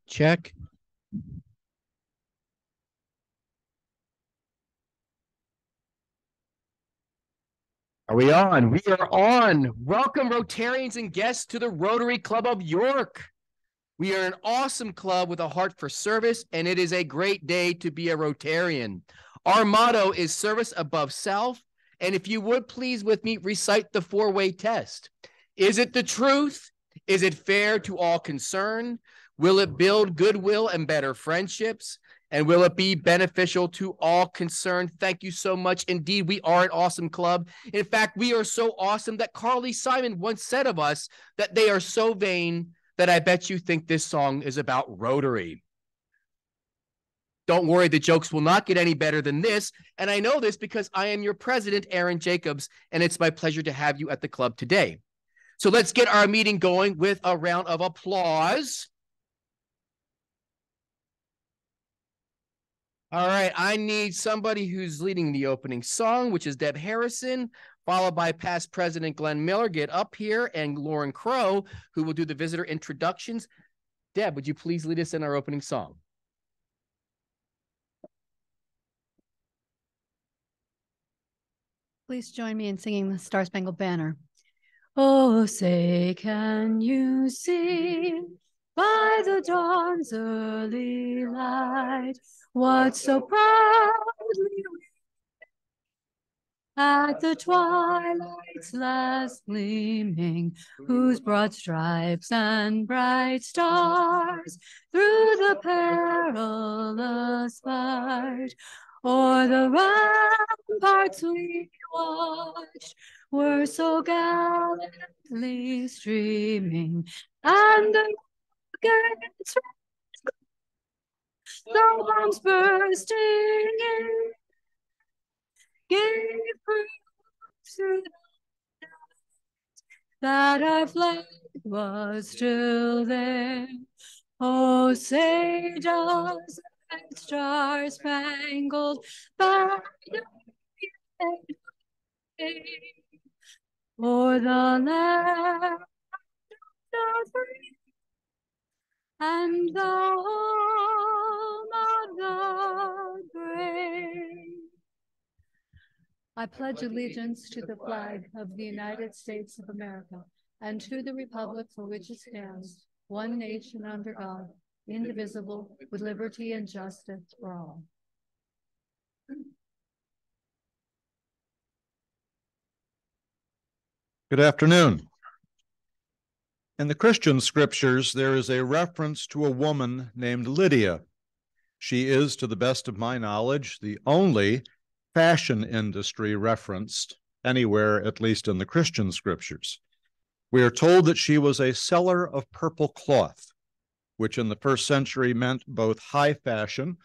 check. Are we on? We are on. Welcome, Rotarians and guests, to the Rotary Club of York. We are an awesome club with a heart for service, and it is a great day to be a Rotarian. Our motto is service above self, and if you would please with me recite the four-way test. Is it the truth? Is it fair to all concerned? Will it build goodwill and better friendships? And will it be beneficial to all concerned? Thank you so much. Indeed, we are an awesome club. In fact, we are so awesome that Carly Simon once said of us that they are so vain that I bet you think this song is about Rotary. Don't worry, the jokes will not get any better than this. And I know this because I am your president, Aaron Jacobs, and it's my pleasure to have you at the club today. So let's get our meeting going with a round of applause. All right, I need somebody who's leading the opening song, which is Deb Harrison, followed by past president Glenn Miller. Get up here, and Lauren Crow, who will do the visitor introductions. Deb, would you please lead us in our opening song? Please join me in singing the Star Spangled Banner. Oh, say, can you see by the dawn's early light what so proudly at the twilight's last gleaming, whose broad stripes and bright stars through the perilous fight o'er the ramparts we watched were so gallantly streaming, and the rockets, the bombs bursting in, gave proof through the night that our flag was still there. Oh, say does that star-spangled banner o'er the land of free and the home of the brave. I pledge allegiance to the flag of the United States of America and to the republic for which it stands, one nation under God, indivisible, with liberty and justice for all. Good afternoon. In the Christian scriptures, there is a reference to a woman named Lydia. She is, to the best of my knowledge, the only fashion industry referenced anywhere, at least in the Christian scriptures. We are told that she was a seller of purple cloth, which in the first century meant both high fashion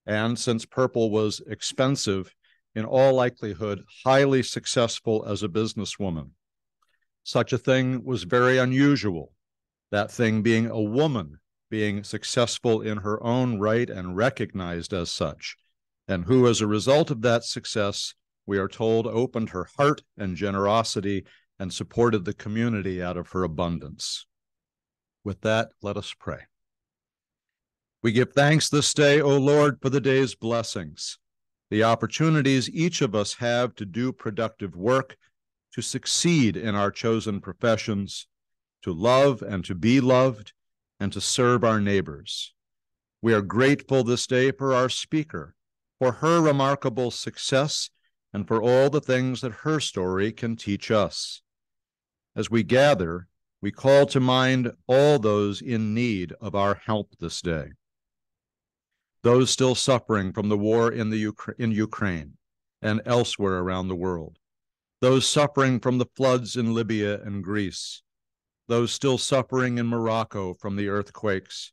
and, since purple was expensive, in all likelihood, highly successful as a businesswoman. Such a thing was very unusual, that thing being a woman, being successful in her own right and recognized as such, and who, as a result of that success, we are told, opened her heart and generosity and supported the community out of her abundance. With that, let us pray. We give thanks this day, O Lord, for the day's blessings, the opportunities each of us have to do productive work, to succeed in our chosen professions, to love and to be loved, and to serve our neighbors. We are grateful this day for our speaker, for her remarkable success, and for all the things that her story can teach us. As we gather, we call to mind all those in need of our help this day. Those still suffering from the war in Ukraine and elsewhere around the world. Those suffering from the floods in Libya and Greece, those still suffering in Morocco from the earthquakes,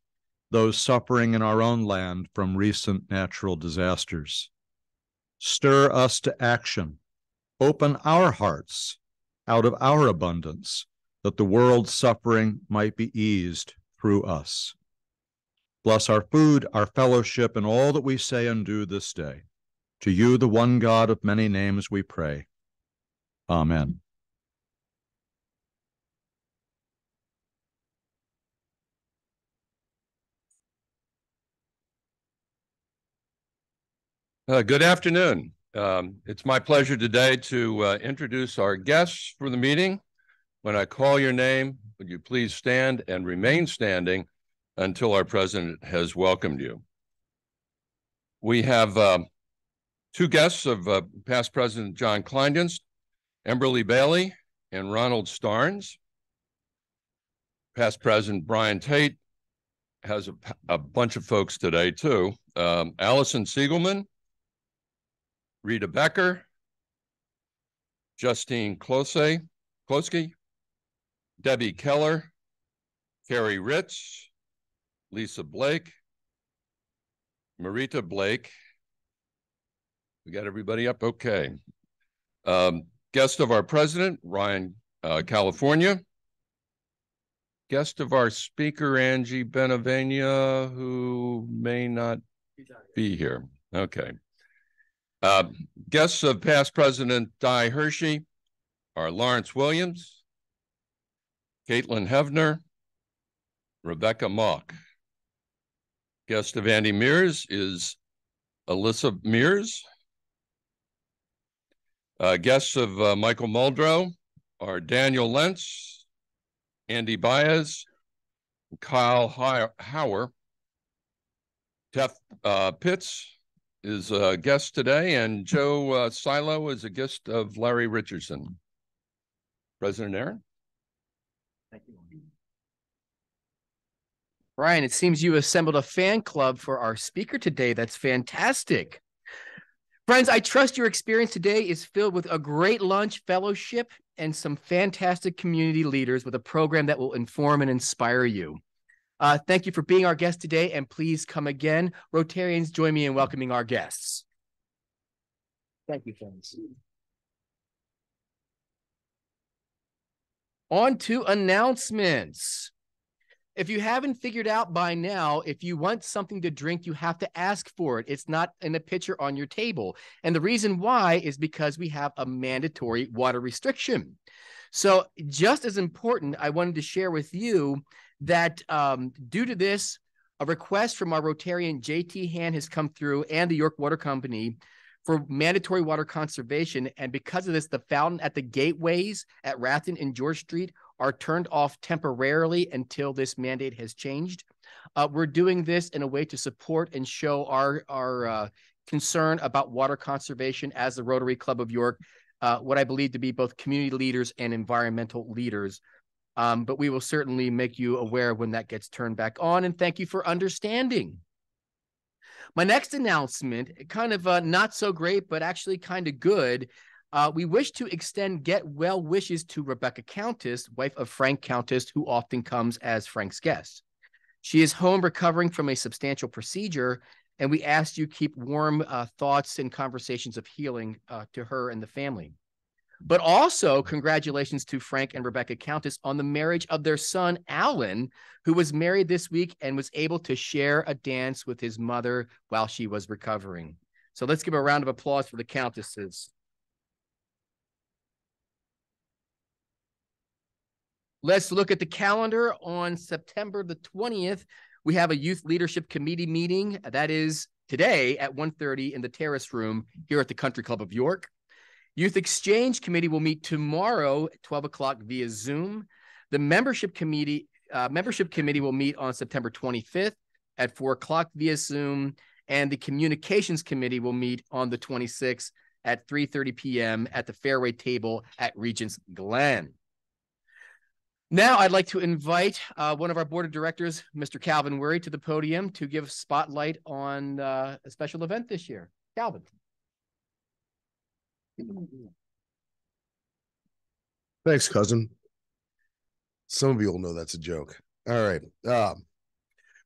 those suffering in our own land from recent natural disasters. Stir us to action. Open our hearts out of our abundance, that the world's suffering might be eased through us. Bless our food, our fellowship, and all that we say and do this day. To you, the one God of many names, we pray. Amen. Good afternoon. It's my pleasure today to introduce our guests for the meeting. When I call your name, would you please stand and remain standing until our president has welcomed you? We have two guests of past President John Kleindienst, Emberly Bailey and Ronald Starnes. Past President Brian Tate has a bunch of folks today too. Allison Siegelman, Rita Becker, Justine Klosky, Debbie Keller, Carrie Ritz, Lisa Blake, Marita Blake. We got everybody up? Okay. Guest of our president, Ryan California. Guest of our speaker, Angie Benavenia, who may not be here. Okay. Guests of past President Di Hershey are Lawrence Williams, Caitlin Hevner, Rebecca Mock. Guest of Andy Mears is Alyssa Mears. Guests of Michael Muldrow are Daniel Lentz, Andy Baez, Kyle Hauer. Tef Pitts is a guest today, and Joe Silo is a guest of Larry Richardson. President Aaron? Thank you. Brian, it seems you assembled a fan club for our speaker today. That's fantastic. Friends, I trust your experience today is filled with a great lunch, fellowship, and some fantastic community leaders with a program that will inform and inspire you. Thank you for being our guest today, and please come again. Rotarians, join me in welcoming our guests. Thank you, friends. On to announcements. If you haven't figured out by now, if you want something to drink, you have to ask for it. It's not in a pitcher on your table. And the reason why is because we have a mandatory water restriction. So just as important, I wanted to share with you that due to this, a request from our Rotarian JT Hand has come through and the York Water Company for mandatory water conservation. And because of this, the fountain at the gateways at Rathen and George Street are turned off temporarily until this mandate has changed. We're doing this in a way to support and show our concern about water conservation as the Rotary Club of York, what I believe to be both community leaders and environmental leaders. But we will certainly make you aware when that gets turned back on, and thank you for understanding. My next announcement, kind of not so great, but actually kind of good. We wish to extend get well wishes to Rebecca Countess, wife of Frank Countess, who often comes as Frank's guest. She is home recovering from a substantial procedure, and we ask you keep warm thoughts and conversations of healing to her and the family. But also, congratulations to Frank and Rebecca Countess on the marriage of their son, Alan, who was married this week and was able to share a dance with his mother while she was recovering. So let's give a round of applause for the Countesses. Let's look at the calendar. On September the 20th, we have a Youth Leadership Committee meeting. That is today at 1:30 in the Terrace Room here at the Country Club of York. Youth Exchange Committee will meet tomorrow at 12 o'clock via Zoom. The Membership Committee will meet on September 25th at 4 o'clock via Zoom. And the Communications Committee will meet on the 26th at 3:30 p.m. at the Fairway Table at Regents Glen. Now I'd like to invite one of our board of directors, Mr. Calvin Worry, to the podium to give a spotlight on a special event this year. Calvin. Thanks, cousin. Some of you will know that's a joke. All right.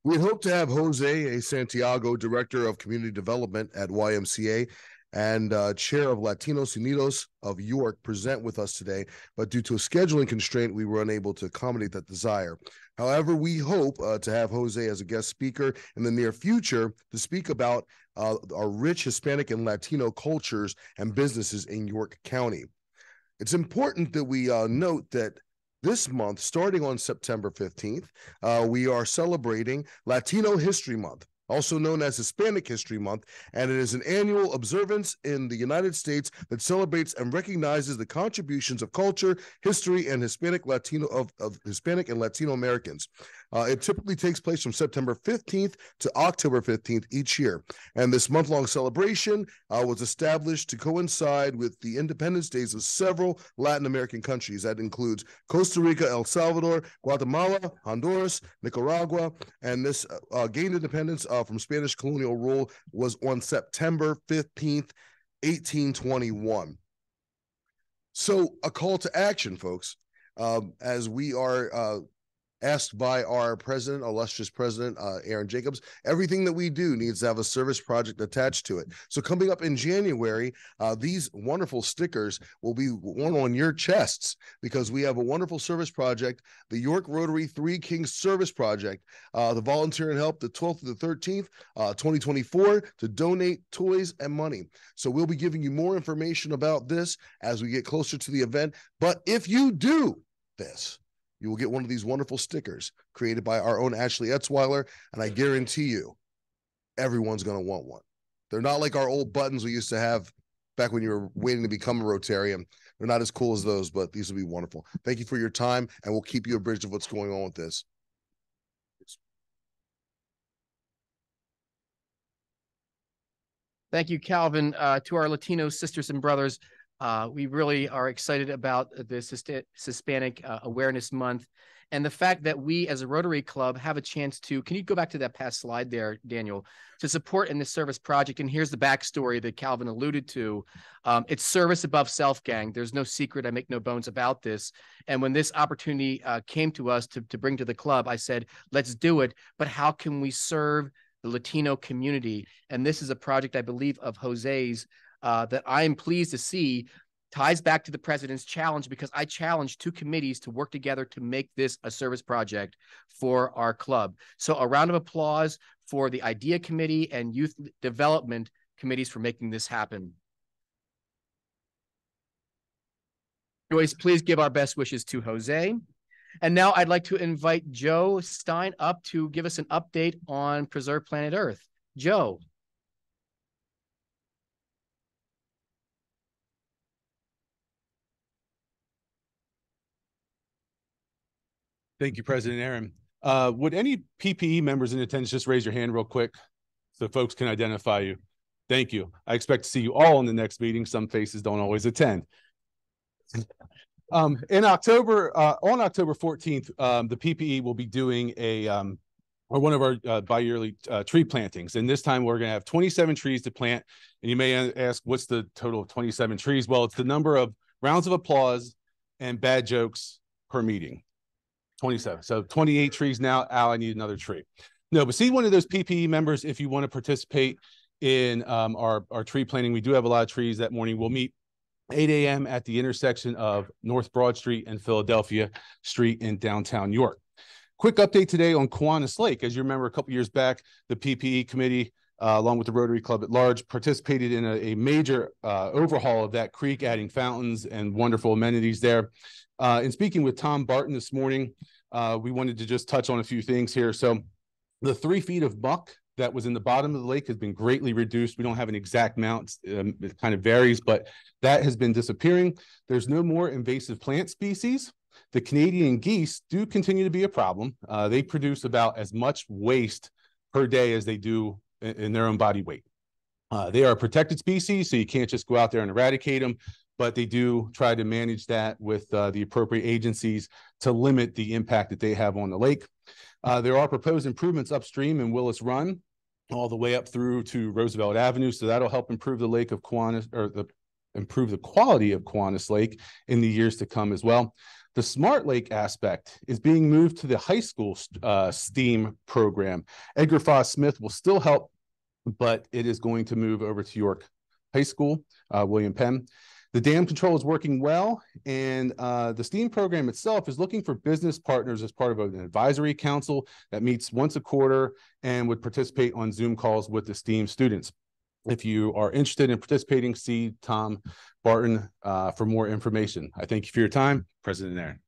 We hope to have Jose A. Santiago, Director of Community Development at YMCA and Chair of Latinos Unidos of York, present with us today, but due to a scheduling constraint, we were unable to accommodate that desire. However, we hope to have Jose as a guest speaker in the near future to speak about our rich Hispanic and Latino cultures and businesses in York County. It's important that we note that this month, starting on September 15th, we are celebrating Latino History Month. also known as Hispanic History Month, and it is an annual observance in the United States that celebrates and recognizes the contributions of culture, history, and Hispanic and Latino Americans. It typically takes place from September 15th to October 15th each year. And this month-long celebration was established to coincide with the Independence Days of several Latin American countries. That includes Costa Rica, El Salvador, Guatemala, Honduras, Nicaragua, and this gained independence from Spanish colonial rule was on September 15th, 1821. So a call to action, folks, as we are asked by our president, illustrious president, Aaron Jacobs, everything that we do needs to have a service project attached to it. So coming up in January, these wonderful stickers will be worn on your chests because we have a wonderful service project, the York Rotary Three Kings Service Project, the volunteer and help the 12th to the 13th, 2024 to donate toys and money. So we'll be giving you more information about this as we get closer to the event. But if you do this, you will get one of these wonderful stickers created by our own Ashley Etzweiler, and I guarantee you, everyone's going to want one. They're not like our old buttons we used to have back when you were waiting to become a Rotarian. They're not as cool as those, but these will be wonderful. Thank you for your time, and we'll keep you abreast of what's going on with this. Thank you, Calvin. To our Latino sisters and brothers, we really are excited about this Hispanic Awareness Month and the fact that we as a Rotary Club have a chance to, can you go back to that past slide there, Daniel, to support in this service project. And here's the backstory that Calvin alluded to. It's service above self, gang. There's no secret. I make no bones about this. And when this opportunity came to us to bring to the club, I said, let's do it. But how can we serve the Latino community? And this is a project, I believe, of Jose's that I am pleased to see ties back to the president's challenge, because I challenged two committees to work together to make this a service project for our club. So a round of applause for the Idea Committee and Youth Development Committees for making this happen. Joyce, please give our best wishes to Jose. And now I'd like to invite Joe Stein up to give us an update on Preserve Planet Earth. Joe. Thank you, President Aaron. Would any PPE members in attendance just raise your hand real quick so folks can identify you? Thank you. I expect to see you all in the next meeting. Some faces don't always attend. In October, on October 14th, the PPE will be doing one of our bi-yearly tree plantings. And this time we're going to have 27 trees to plant. And you may ask, what's the total of 27 trees? Well, it's the number of rounds of applause and bad jokes per meeting. 27. So 28 trees now. Al, I need another tree. No, but see one of those PPE members if you want to participate in our tree planting. We do have a lot of trees that morning. We'll meet 8 a.m. at the intersection of North Broad Street and Philadelphia Street in downtown York. Quick update today on Kiwanis Lake. As you remember, a couple years back, the PPE committee, along with the Rotary Club at large, participated in a major overhaul of that creek, adding fountains and wonderful amenities there. In speaking with Tom Barton this morning, we wanted to just touch on a few things here. So the 3 feet of muck that was in the bottom of the lake has been greatly reduced. We don't have an exact amount. It kind of varies, but that has been disappearing. There's no more invasive plant species. The Canadian geese do continue to be a problem. They produce about as much waste per day as they do in their own body weight. They are a protected species, so you can't just go out there and eradicate them, but they do try to manage that with the appropriate agencies to limit the impact that they have on the lake. There are proposed improvements upstream in Willis Run, all the way up through to Roosevelt Avenue, so that'll help improve the lake of Kiwanis, or improve the quality of Kiwanis Lake in the years to come as well. The Smart Lake aspect is being moved to the high school STEAM program. Edgar Foss Smith will still help, but it is going to move over to York High School, William Penn. The dam control is working well, and the STEAM program itself is looking for business partners as part of an advisory council that meets once a quarter and would participate on Zoom calls with the STEAM students. If you are interested in participating, see Tom Barton for more information. I thank you for your time. President Aaron.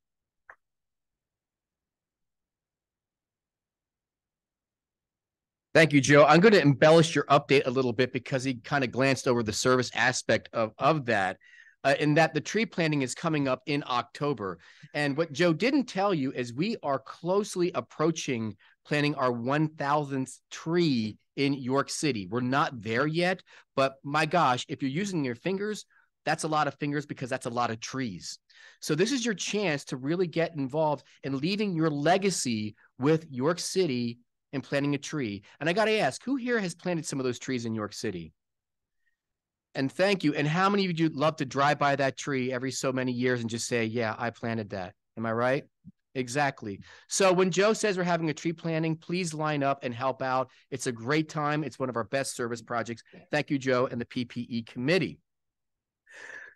Thank you, Joe. I'm going to embellish your update a little bit because he kind of glanced over the service aspect of that. In that the tree planting is coming up in October. And what Joe didn't tell you is we are closely approaching planting our 1,000th tree in York City. We're not there yet, but my gosh, if you're using your fingers, that's a lot of fingers because that's a lot of trees. So this is your chance to really get involved in leaving your legacy with York City and planting a tree. And I got to ask, who here has planted some of those trees in York City? And thank you. And how many of you love to drive by that tree every so many years and just say, yeah, I planted that? Am I right? Exactly. So when Joe says we're having a tree planting, please line up and help out. It's a great time. It's one of our best service projects. Thank you, Joe, and the PPE committee.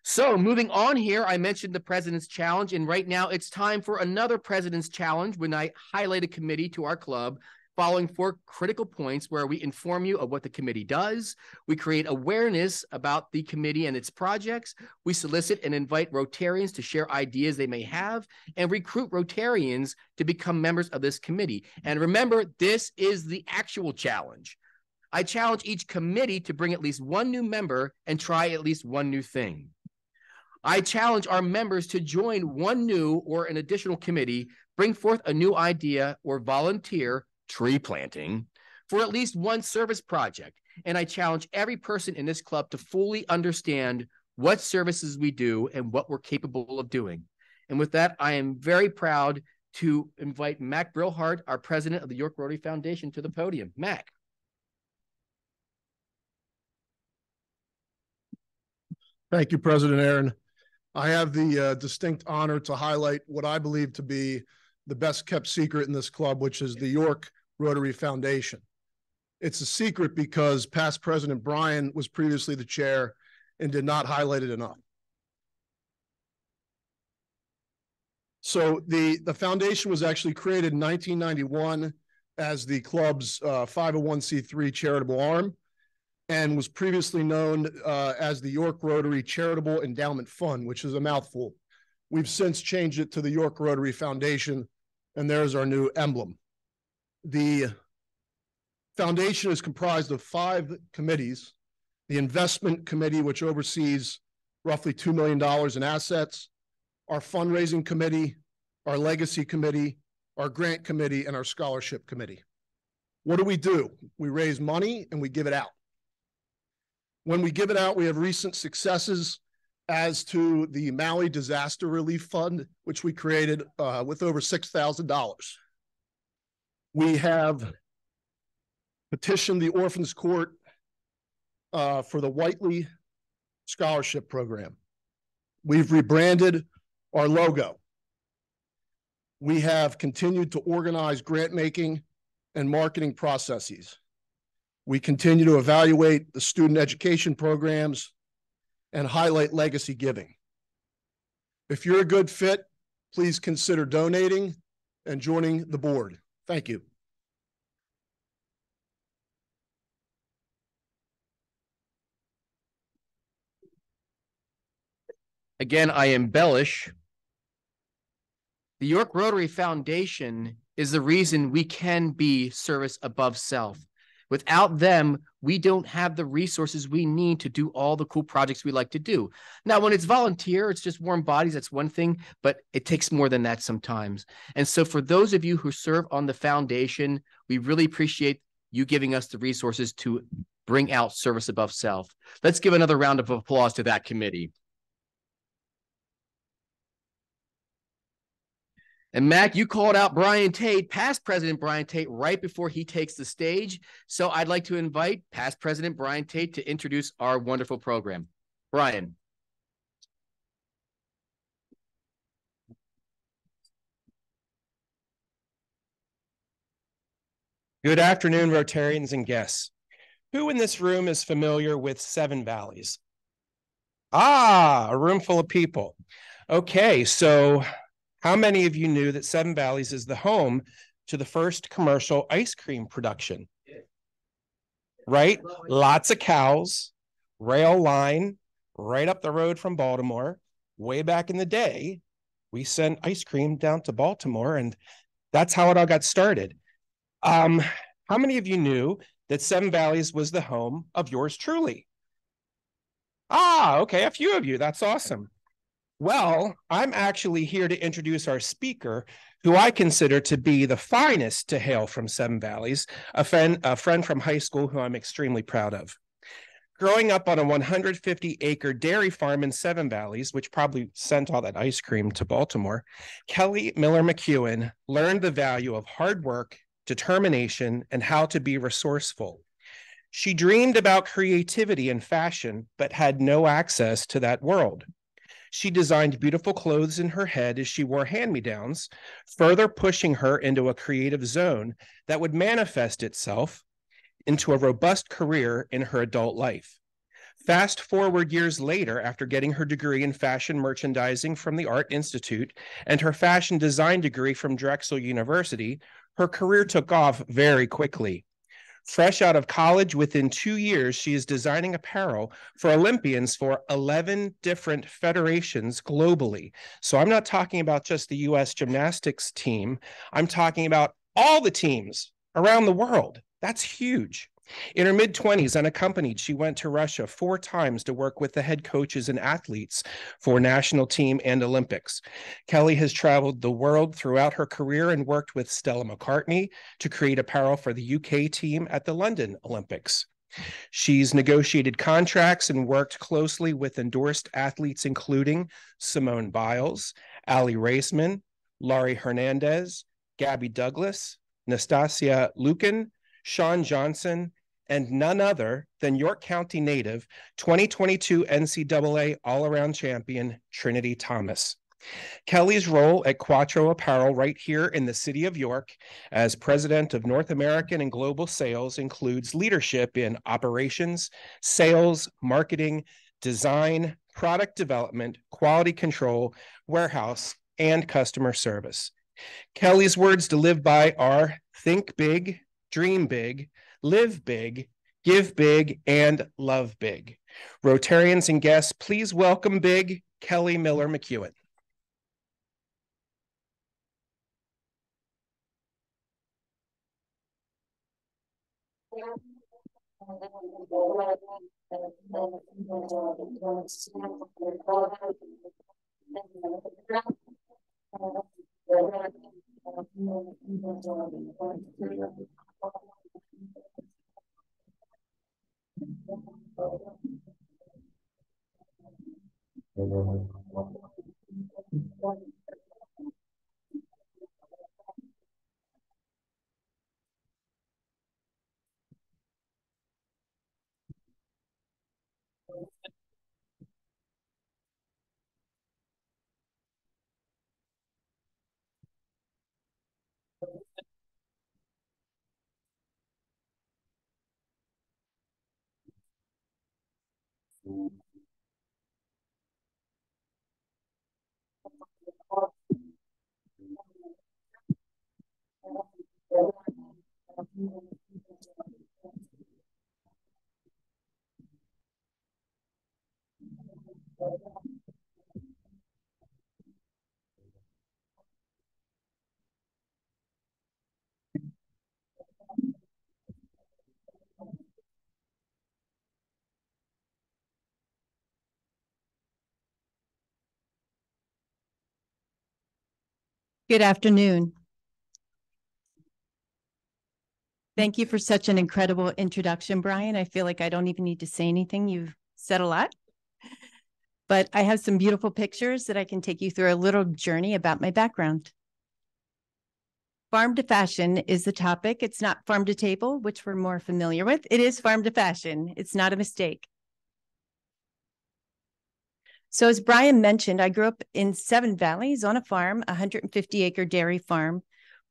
So moving on here, I mentioned the President's Challenge, and right now it's time for another President's Challenge when I highlight a committee to our club following 4 critical points where we inform you of what the committee does, we create awareness about the committee and its projects, we solicit and invite Rotarians to share ideas they may have, and recruit Rotarians to become members of this committee. And remember, this is the actual challenge. I challenge each committee to bring at least one new member and try at least one new thing. I challenge our members to join one new or an additional committee, bring forth a new idea, or volunteer tree planting for at least one service project. And I challenge every person in this club to fully understand what services we do and what we're capable of doing. And with that, I am very proud to invite Mac Brillhart, our president of the York Rotary Foundation, to the podium. Mac. Thank you, President Aaron. I have the distinct honor to highlight what I believe to be the best kept secret in this club, which is the York Rotary Foundation. It's a secret because past President Brian was previously the chair and did not highlight it enough. So the foundation was actually created in 1991 as the club's 501c3 charitable arm and was previously known as the York Rotary Charitable Endowment Fund, which is a mouthful. We've since changed it to the York Rotary Foundation, and there's our new emblem. The foundation is comprised of 5 committees: the investment committee, which oversees roughly $2 million in assets, our fundraising committee, our legacy committee, our grant committee, and our scholarship committee. What do? We raise money and we give it out. When we give it out, we have recent successes as to the Maui Disaster Relief Fund, which we created with over $6,000. We have petitioned the Orphans Court for the Whiteley Scholarship Program. We've rebranded our logo. We have continued to organize grant making and marketing processes. We continue to evaluate the student education programs and highlight legacy giving. If you're a good fit, please consider donating and joining the board. Thank you. Again, I embellish. The York Rotary Foundation is the reason we can be service above self. Without them, we don't have the resources we need to do all the cool projects we like to do. Now, when it's volunteer, it's just warm bodies, that's one thing, but it takes more than that sometimes. And so for those of you who serve on the foundation, we really appreciate you giving us the resources to bring out service above self. Let's give another round of applause to that committee. And Mac, you called out Brian Tate, past President Brian Tate, right before he takes the stage. So I'd like to invite past President Brian Tate to introduce our wonderful program. Brian. Good afternoon, Rotarians and guests. Who in this room is familiar with Seven Valleys? Ah, a room full of people. Okay, so how many of you knew that Seven Valleys is the home to the first commercial ice cream production? Right? Lots of cows, rail line, right up the road from Baltimore. Way back in the day, we sent ice cream down to Baltimore, and that's how it all got started. How many of you knew that Seven Valleys was the home of yours truly? Ah, okay, a few of you. That's awesome. Well, I'm actually here to introduce our speaker, who I consider to be the finest to hail from Seven Valleys, a friend from high school who I'm extremely proud of. Growing up on a 150-acre dairy farm in Seven Valleys, which probably sent all that ice cream to Baltimore, Kelly Miller McKeown learned the value of hard work, determination, and how to be resourceful. She dreamed about creativity and fashion, but had no access to that world. She designed beautiful clothes in her head as she wore hand-me-downs, further pushing her into a creative zone that would manifest itself into a robust career in her adult life. Fast forward years later, after getting her degree in fashion merchandising from the Art Institute and her fashion design degree from Drexel University, her career took off very quickly. Fresh out of college, within 2 years, she is designing apparel for Olympians for 11 different federations globally. So I'm not talking about just the US gymnastics team. I'm talking about all the teams around the world. That's huge. In her mid-20s, unaccompanied, she went to Russia 4 times to work with the head coaches and athletes for national team and Olympics. Kelly has traveled the world throughout her career and worked with Stella McCartney to create apparel for the UK team at the London Olympics. She's negotiated contracts and worked closely with endorsed athletes, including Simone Biles, Aly Raisman, Laurie Hernandez, Gabby Douglas, Nastia Liukin, Shawn Johnson, and none other than York County native, 2022 NCAA all-around champion, Trinity Thomas. Kelly's role at Quatro Apparel right here in the city of York as president of North American and global sales includes leadership in operations, sales, marketing, design, product development, quality control, warehouse, and customer service. Kelly's words to live by are think big, dream big, live big, give big, and love big. Rotarians and guests, please welcome big Kelly Miller McKeown. Good afternoon. Thank you for such an incredible introduction, Brian. I feel like I don't even need to say anything. You've said a lot. But I have some beautiful pictures that I can take you through a little journey about my background. Farm to fashion is the topic. It's not farm to table, which we're more familiar with. It is farm to fashion. It's not a mistake. So as Brian mentioned, I grew up in Seven Valleys on a farm, a 150-acre dairy farm,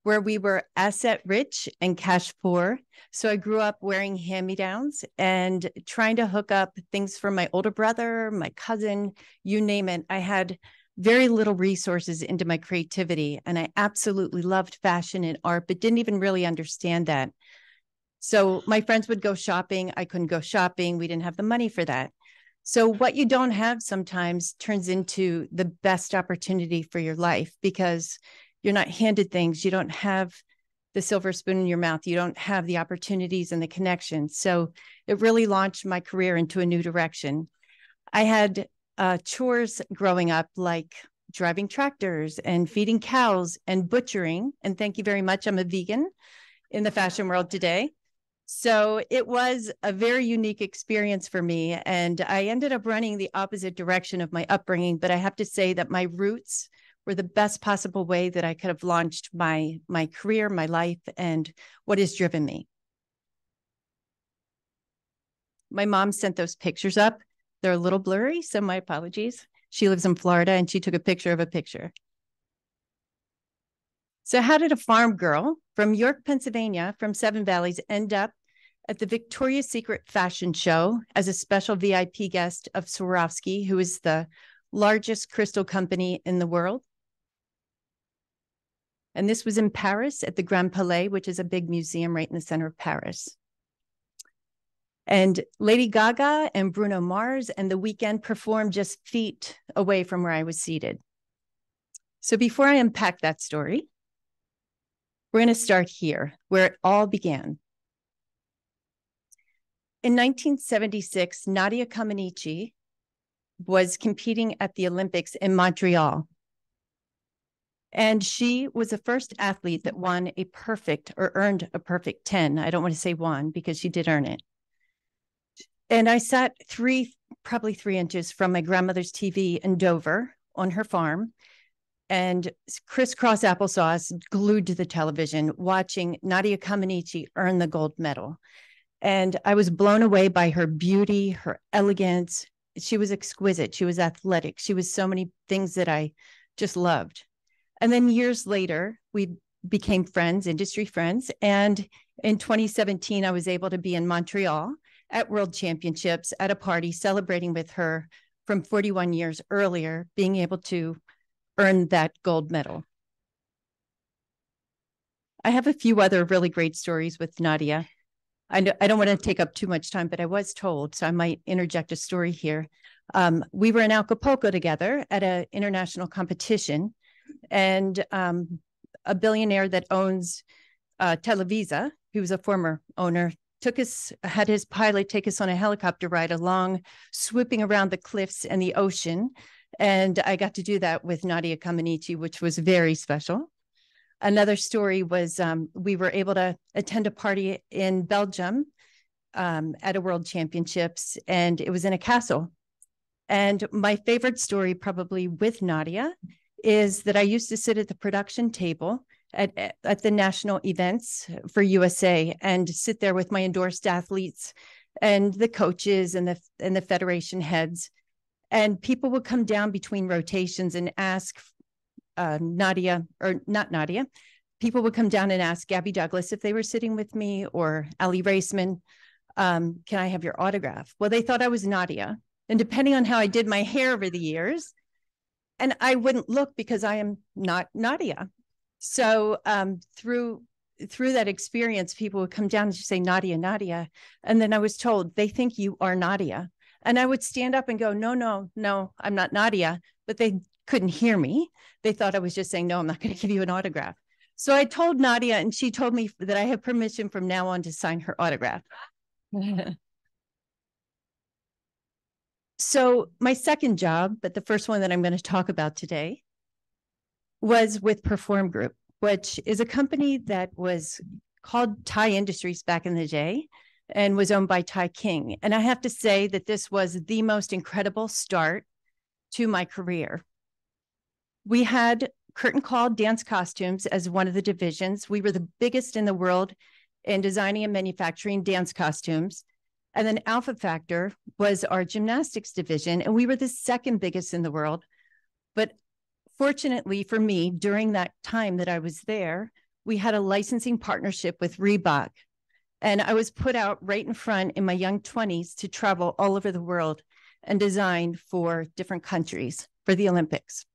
where we were asset rich and cash poor. So I grew up wearing hand-me-downs and trying to hook up things for my older brother, my cousin, you name it. I had very little resources into my creativity, and I absolutely loved fashion and art, but didn't even really understand that. So my friends would go shopping. I couldn't go shopping. We didn't have the money for that. So what you don't have sometimes turns into the best opportunity for your life because you're not handed things. You don't have the silver spoon in your mouth. You don't have the opportunities and the connections. So it really launched my career into a new direction. I had chores growing up, like driving tractors and feeding cows and butchering. And thank you very much. I'm a vegan in the fashion world today. So it was a very unique experience for me. And I ended up running the opposite direction of my upbringing. But I have to say that my roots were the best possible way that I could have launched my career, my life, and what has driven me. My mom sent those pictures up. They're a little blurry, so my apologies. She lives in Florida and she took a picture of a picture. So how did a farm girl from York, Pennsylvania, from Seven Valleys, end up at the Victoria's Secret fashion show as a special VIP guest of Swarovski, who is the largest crystal company in the world? And this was in Paris at the Grand Palais, which is a big museum right in the center of Paris. And Lady Gaga and Bruno Mars and The Weeknd performed just feet away from where I was seated. So before I unpack that story, we're going to start here, where it all began. In 1976, Nastia Liukin was competing at the Olympics in Montreal. And she was the first athlete that won a perfect or earned a perfect 10. I don't want to say won because she did earn it. And I sat probably 3 inches from my grandmother's TV in Dover on her farm, and crisscross applesauce glued to the television, watching Nastia Liukin earn the gold medal. And I was blown away by her beauty, her elegance. She was exquisite. She was athletic. She was so many things that I just loved. And then years later, we became friends, industry friends. And in 2017, I was able to be in Montreal at World Championships at a party celebrating with her from 41 years earlier, being able to earn that gold medal. I have a few other really great stories with Nastia. I don't want to take up too much time, but I was told, so I might interject a story here. We were in Acapulco together at an international competition, and a billionaire that owns Televisa, who was a former owner, had his pilot take us on a helicopter ride along, swooping around the cliffs and the ocean. And I got to do that with Nastia Liukin, which was very special. Another story was we were able to attend a party in Belgium at a World Championships, and it was in a castle. And my favorite story probably with Nastia is that I used to sit at the production table at the national events for USA and sit there with my endorsed athletes and the coaches and the federation heads. And people would come down between rotations and ask Nastia, or not Nastia, people would come down and ask Gabby Douglas if they were sitting with me, or Aly Raisman, can I have your autograph? Well, they thought I was Nastia. And depending on how I did my hair over the years, and I wouldn't look because I am not Nastia. So through that experience, people would come down and say, Nastia, Nastia. And then I was told, they think you are Nastia. And I would stand up and go, no, I'm not Nastia. But they couldn't hear me. They thought I was just saying, no, I'm not going to give you an autograph. So I told Nastia, and she told me that I have permission from now on to sign her autograph. So my second job, but the first one that I'm going to talk about today, was with Perform Group, which is a company that was called Thai Industries back in the day and was owned by Thai King. And I have to say that this was the most incredible start to my career. We had curtain call dance costumes as one of the divisions. We were the biggest in the world in designing and manufacturing dance costumes. And then Alpha Factor was our gymnastics division, and we were the second biggest in the world. But fortunately for me, during that time that I was there, we had a licensing partnership with Reebok. And I was put out right in front in my young 20s to travel all over the world and design for different countries for the Olympics.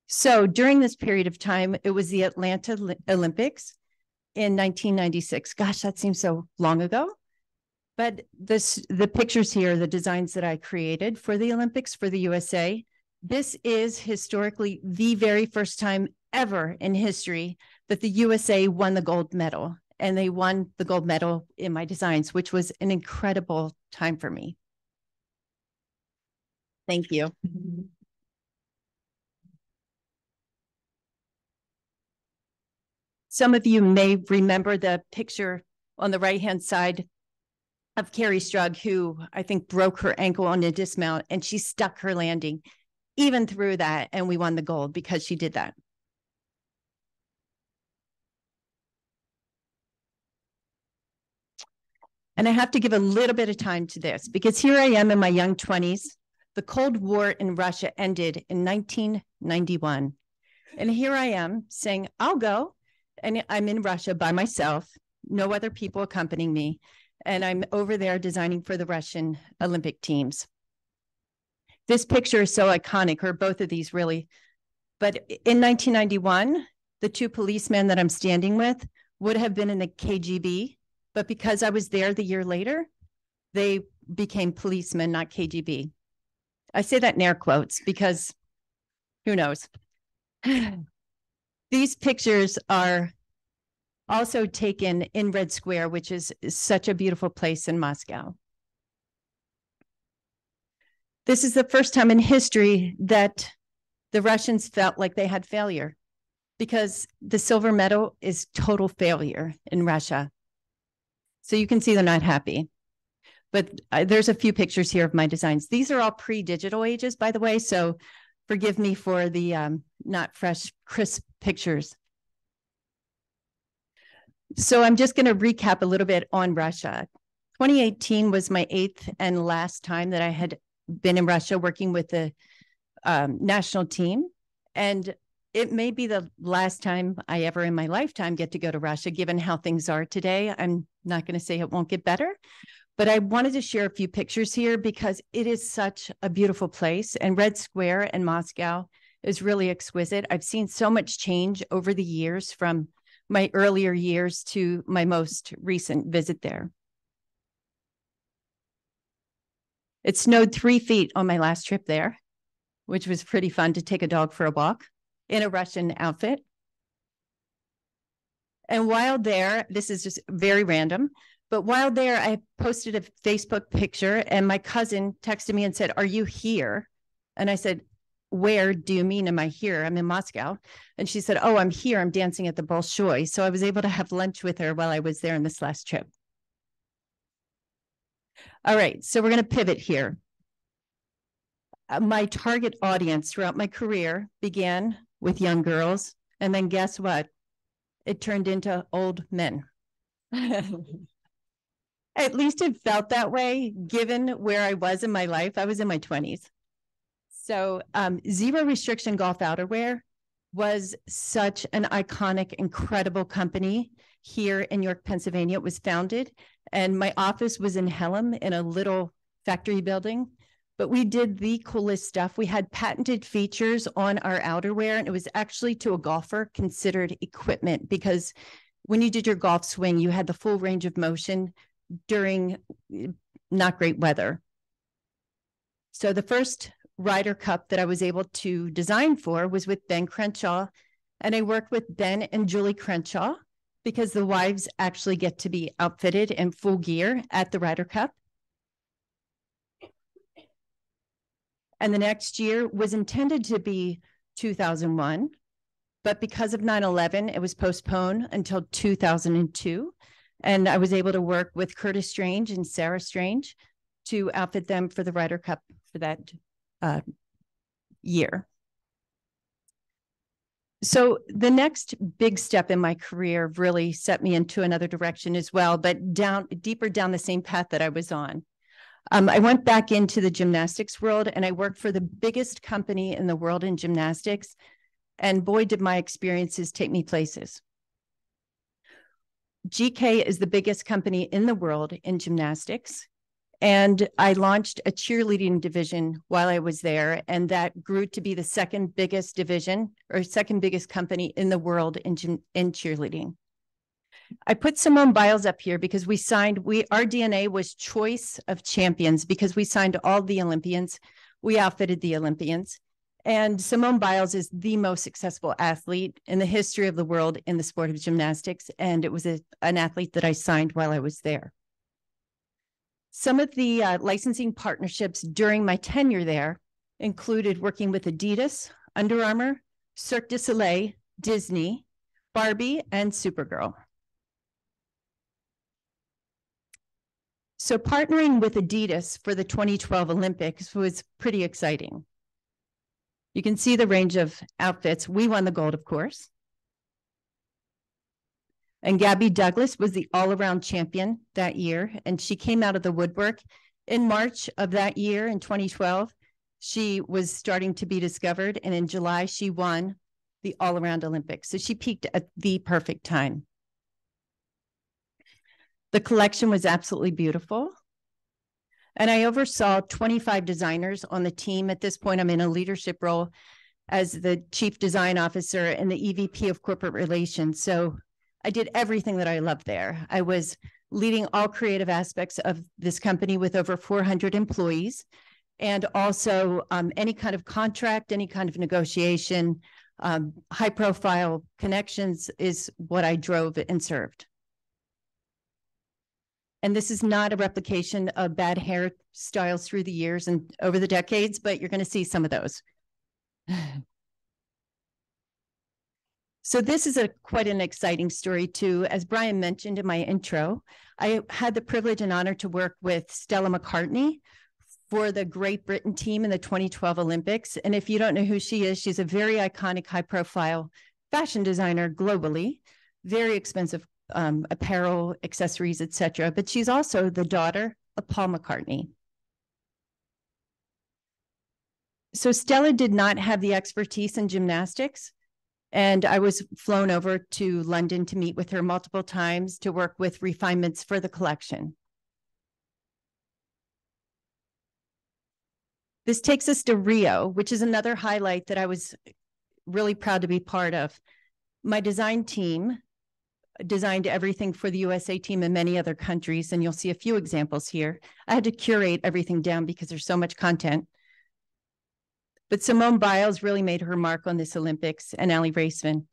So during this period of time, it was the Atlanta Olympics in 1996. Gosh, that seems so long ago. But the pictures here, the designs that I created for the Olympics for the USA, This is historically the very first time ever in history that the USA won the gold medal. And they won the gold medal in my designs, which was an incredible time for me. Thank you. Some of you may remember the picture on the right-hand side of Carrie Strug, who I think broke her ankle on a dismount, and she stuck her landing even through that, and we won the gold because she did that. And I have to give a little bit of time to this because here I am in my young 20s. The Cold War in Russia ended in 1991. And here I am saying, I'll go. And I'm in Russia by myself, no other people accompanying me. And I'm over there designing for the Russian Olympic teams. This picture is so iconic, or both of these really. But in 1991, the two policemen that I'm standing with would have been in the KGB. But because I was there the year later, they became policemen, not KGB. I say that in air quotes because who knows? These pictures are also taken in Red Square, which is such a beautiful place in Moscow. This is the first time in history that the Russians felt like they had failure because the silver medal is total failure in Russia. So you can see they're not happy. But there's a few pictures here of my designs. These are all pre-digital ages, by the way, so forgive me for the not fresh, crisp pictures. So I'm just going to recap a little bit on Russia. 2018 was my 8th and last time that I had been in Russia working with the national team. And it may be the last time I ever in my lifetime get to go to Russia, given how things are today. I'm not going to say it won't get better, but I wanted to share a few pictures here because it is such a beautiful place. And Red Square in Moscow is really exquisite. I've seen so much change over the years from my earlier years to my most recent visit there. It snowed 3 feet on my last trip there, which was pretty fun to take a dog for a walk in a Russian outfit. And while there, this is just very random, but while there, I posted a Facebook picture and my cousin texted me and said, "Are you here?" And I said, "Where do you mean am I here? I'm in Moscow." And she said, "Oh, I'm here. I'm dancing at the Bolshoi." So I was able to have lunch with her while I was there in this last trip. All right, so we're going to pivot here. My target audience throughout my career began with young girls, and then guess what? It turned into old men. At least it felt that way, given where I was in my life. I was in my 20s. So Zero Restriction Golf Outerwear was such an iconic, incredible company here in York, Pennsylvania. It was founded, and my office was in Hellam in a little factory building. But we did the coolest stuff. We had patented features on our outerwear, and it was actually to a golfer considered equipment because when you did your golf swing, you had the full range of motion during not great weather. So the first Ryder Cup that I was able to design for was with Ben Crenshaw, and I worked with Ben and Julie Crenshaw because the wives actually get to be outfitted in full gear at the Ryder Cup. And the next year was intended to be 2001, but because of 9/11, it was postponed until 2002. And I was able to work with Curtis Strange and Sarah Strange to outfit them for the Ryder Cup for that year. So the next big step in my career really set me into another direction as well, but deeper down the same path that I was on. I went back into the gymnastics world and I worked for the biggest company in the world in gymnastics. And boy, did my experiences take me places. GK is the biggest company in the world in gymnastics. And I launched a cheerleading division while I was there. And that grew to be the second biggest division or second biggest company in the world in cheerleading. I put Simone Biles up here because our DNA was choice of champions because we signed all the Olympians. We outfitted the Olympians. And Simone Biles is the most successful athlete in the history of the world in the sport of gymnastics. And it was an athlete that I signed while I was there. Some of the licensing partnerships during my tenure there included working with Adidas, Under Armour, Cirque Du Soleil, Disney, Barbie, and Supergirl. So partnering with Adidas for the 2012 Olympics was pretty exciting. You can see the range of outfits. We won the gold, of course. And Gabby Douglas was the all-around champion that year, and she came out of the woodwork. In March of that year, in 2012, she was starting to be discovered, and in July, she won the all-around Olympics. So she peaked at the perfect time. The collection was absolutely beautiful. And I oversaw 25 designers on the team. At this point, I'm in a leadership role as the chief design officer and the EVP of corporate relations. So I did everything that I loved there. I was leading all creative aspects of this company with over 400 employees, and also any kind of contract, any kind of negotiation, high profile connections is what I drove and served. And this is not a replication of bad hairstyles through the years and over the decades, but you're going to see some of those. So this is quite an exciting story too. As Brian mentioned in my intro, I had the privilege and honor to work with Stella McCartney for the Great Britain team in the 2012 Olympics. And if you don't know who she is, she's a very iconic, high profile fashion designer globally, very expensive apparel, accessories, etc. But she's also the daughter of Paul McCartney. So Stella did not have the expertise in gymnastics, and I was flown over to London to meet with her multiple times to work with refinements for the collection. This takes us to Rio, which is another highlight that I was really proud to be part of. My design team designed everything for the USA team and many other countries, and you'll see a few examples here. I had to curate everything down because there's so much content. But Simone Biles really made her mark on this Olympics, and Aly Raisman.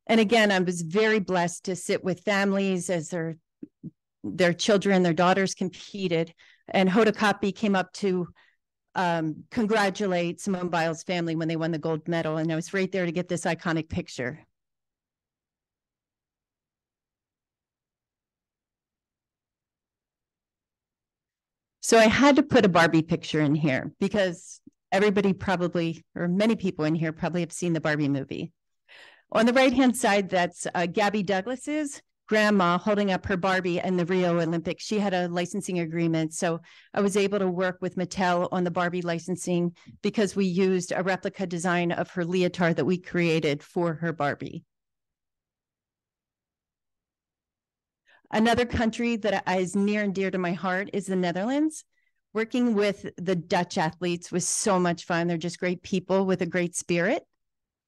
And again, I was very blessed to sit with families as their children, their daughters competed, and Hoda Kotb came up to congratulate Simone Biles' family when they won the gold medal, and I was right there to get this iconic picture. So I had to put a Barbie picture in here because everybody probably, or many people in here probably have seen the Barbie movie. On the right-hand side, that's Gabby Douglas's grandma holding up her Barbie in the Rio Olympics. She had a licensing agreement, so I was able to work with Mattel on the Barbie licensing because we used a replica design of her leotard that we created for her Barbie. Another country that is near and dear to my heart is the Netherlands. Working with the Dutch athletes was so much fun. They're just great people with a great spirit.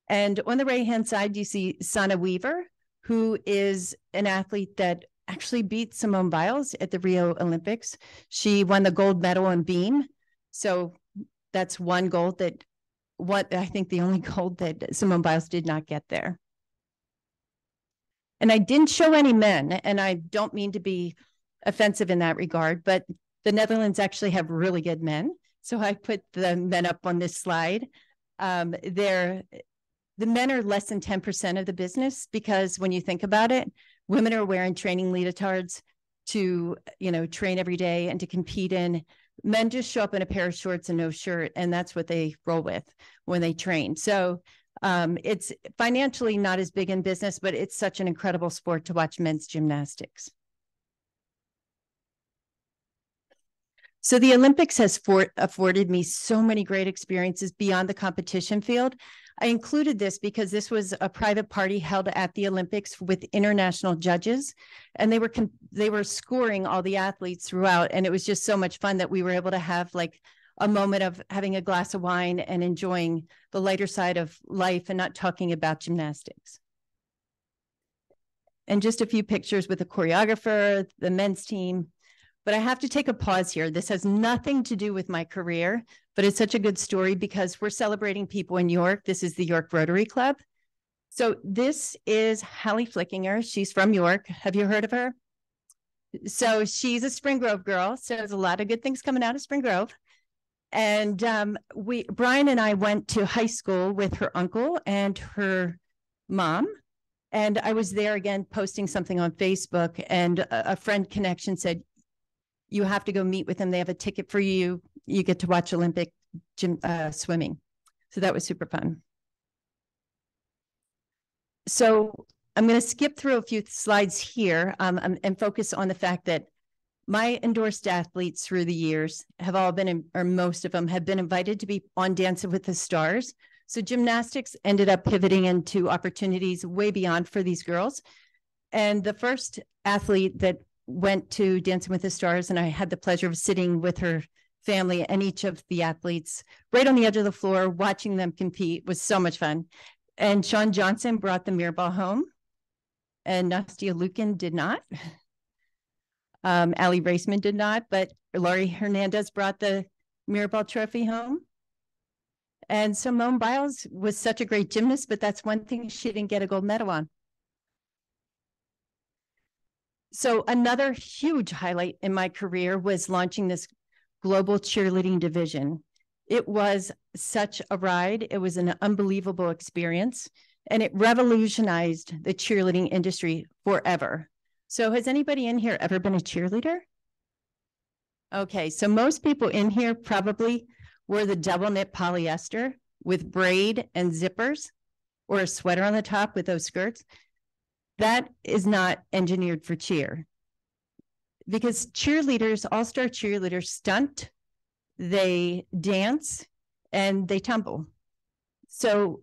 And on the right-hand side, you see Sanne Weaver, who is an athlete that actually beat Simone Biles at the Rio Olympics. She won the gold medal in beam. So that's one gold that, I think the only gold that Simone Biles did not get there. And I didn't show any men, and I don't mean to be offensive in that regard, but the Netherlands actually have really good men. So I put the men up on this slide. The men are less than 10% of the business because when you think about it, women are wearing training leotards to, train every day and to compete in. Men just show up in a pair of shorts and no shirt, and that's what they roll with when they train. So it's financially not as big in business, but it's such an incredible sport to watch men's gymnastics. So the Olympics has afforded me so many great experiences beyond the competition field. I included this because this was a private party held at the Olympics with international judges, and they were scoring all the athletes throughout, and it was just so much fun that we were able to have like a moment of having a glass of wine and enjoying the lighter side of life and not talking about gymnastics. And just a few pictures with the choreographer, the men's team. But I have to take a pause here. This has nothing to do with my career, but it's such a good story because we're celebrating people in York. This is the York Rotary Club. So this is Hallie Flickinger. She's from York. Have you heard of her? So she's a Spring Grove girl. So there's a lot of good things coming out of Spring Grove. And Brian and I went to high school with her uncle and her mom. And I was there again posting something on Facebook, and a friend connection said, you have to go meet with them. They have a ticket for you. You get to watch Olympic swimming. So that was super fun. So I'm going to skip through a few slides here and focus on the fact that my endorsed athletes through the years have all been, or most of them have been invited to be on Dancing with the Stars. So gymnastics ended up pivoting into opportunities way beyond for these girls. And the first athlete that went to Dancing with the Stars, and I had the pleasure of sitting with her family and each of the athletes right on the edge of the floor, watching them compete, was so much fun. And Shawn Johnson brought the mirror ball home, and Nastia Liukin did not. Aly Raisman did not, but Laurie Hernandez brought the mirror ball trophy home. And Simone Biles was such a great gymnast, but that's one thing she didn't get a gold medal on. So another huge highlight in my career was launching this global cheerleading division. It was such a ride. It was an unbelievable experience, and it revolutionized the cheerleading industry forever. So has anybody in here ever been a cheerleader? Okay, so most people in here probably wore the double knit polyester with braid and zippers, or a sweater on the top with those skirts. That is not engineered for cheer, because cheerleaders, all-star cheerleaders, stunt, they dance, and they tumble. So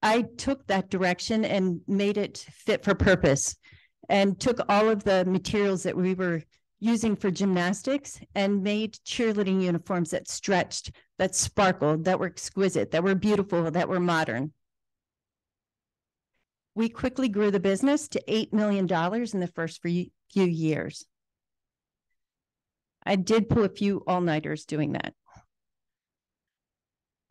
I took that direction and made it fit for purpose, and took all of the materials that we were using for gymnastics and made cheerleading uniforms that stretched, that sparkled, that were exquisite, that were beautiful, that were modern. We quickly grew the business to $8 million in the first few years. I did pull a few all-nighters doing that.